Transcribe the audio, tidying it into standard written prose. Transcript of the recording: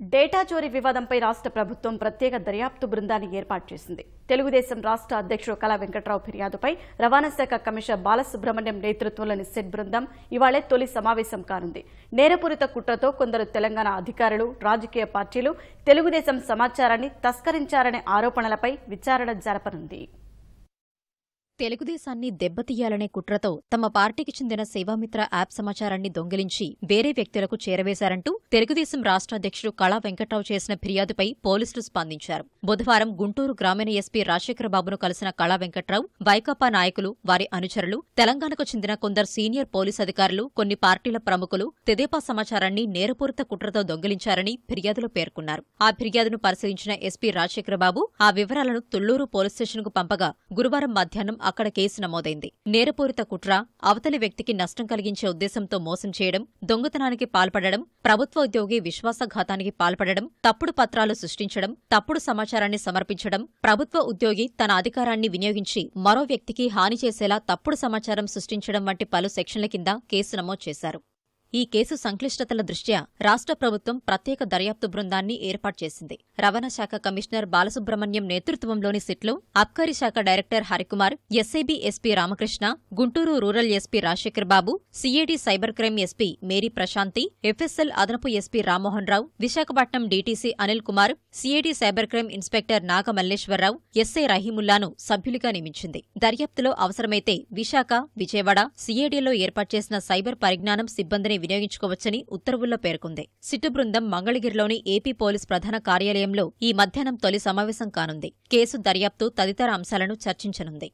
Data చోరీ వివాదంపై రాష్ట్ర ప్రభుత్వం ప్రత్యేక దర్యాప్తు బృందాన్ని ఏర్పాటు చేసింది. తెలుగుదేశం రాష్ట్ర అధ్యక్షుడు కళా వెంకట్రావు ఫిర్యాదుపై రవాణా శాఖ కమిషనర్ బాలసుబ్రహ్మణ్యం నేతృత్వంలోని సెట్ బృందం ఇవాళ తొలి సమావేశం కానుంది. నేరపూరిత కుట్రతో కొందరు తెలంగాణ అధికారులు, రాజకీయ పార్టీలు తెలుగుదేశం సమాచారాన్ని తస్కరించారనే ఆరోపణలపై విచారణ జరపనుంది. తెలుగుదేశాన్ని దెబ్బతీయాలనే కుట్రతో తమ పార్టీకి చెందిన సేవామిత్ర యాప్ సమాచారాన్ని దొంగిలించి వేరే వ్యక్తులకు చేరవేశారంటూ తెలుగుదేశం రాష్ట్ర అధ్యక్షుడు కళా వెంకట్రావు చేసిన ఫిర్యాదుపై పోలీసులు స్పందించారు. బుధవారం గుంటూరు గ్రామీణ ఎస్పీ రాజశేఖరబాబును కలిసిన కళా వెంకట్రావు, వైకాపా నాయకులు, వారి అనుచరులు, తెలంగాణకు చెందిన కొందరు సీనియర్ పోలీస్ అధికారులు, కొన్ని పార్టీల ప్రముఖులు తెదేపా సమాచారాన్ని నేరపూరిత కుట్రతో దొంగిలించారని ఫిర్యాదులో పేర్కొన్నారు. ఆ ఫిర్యాదును పరిశీలించిన ఎస్పీ రాజశేఖరబాబు ఆ వివరాలను తుళ్లూరు పోలీస్ స్టేషన్కు పంపగా గురువారం మధ్యాహ్నం అక్కడ కేసు నమోదైంది. నేరపూరిత కుట్ర, అవతలి వ్యక్తికి నష్టం కలిగించే ఉద్దేశంతో మోసం చేయడం, దొంగతనానికి పాల్పడడం, ప్రభుత్వ ఉద్యోగి విశ్వాసఘాతానికి పాల్పడడం, తప్పుడు పత్రాలు సృష్టించడం, తప్పుడు సమాచారాన్ని సమర్పించడం, ప్రభుత్వ ఉద్యోగి తన అధికారాన్ని వినియోగించి మరో వ్యక్తికి హాని చేసేలా తప్పుడు సమాచారం సృష్టించడం వంటి పలు సెక్షన్ల కింద కేసు నమోదు చేశారు. ఈ కేసు సంక్లిష్టతల దృష్ట్యా రాష్ట్ర ప్రభుత్వం ప్రత్యేక దర్యాప్తు బృందాన్ని ఏర్పాటు చేసింది. రవాణా శాఖ కమిషనర్ బాలసుబ్రహ్మణ్యం నేతృత్వంలోని సిట్లో అబ్కారీ శాఖ director Harikumar, SIB SP Ramakrishna, Guntur rural SP Rajasekharababu, CID cyber crime SP Mary Prashanthi, FSL అదనపు SP Rammohan Rao, Visakhapatnam DTC Anil Kumar, CID cyber crime inspector Nagamalleswararao, SI రహీముల్లాను సభ్యులుగా నియమించింది. దర్యాప్తులో అవసరమైతే విశాఖ, విజయవాడ, సిఐడిలో ఏర్పాటు చేసిన సైబర్ పరిజ్ఞానం సిబ్బందిని వినియోగించుకోవచ్చని ఉత్తర్వుల్లో పేర్కొంది. సిట్టు బృందం మంగళగిరిలోని ఏపీ పోలీస్ ప్రధాన కార్యాలయంలో ఈ మధ్యాహ్నం తొలి సమావేశం కానుంది. కేసు దర్యాప్తు తదితర అంశాలను చర్చించనుంది.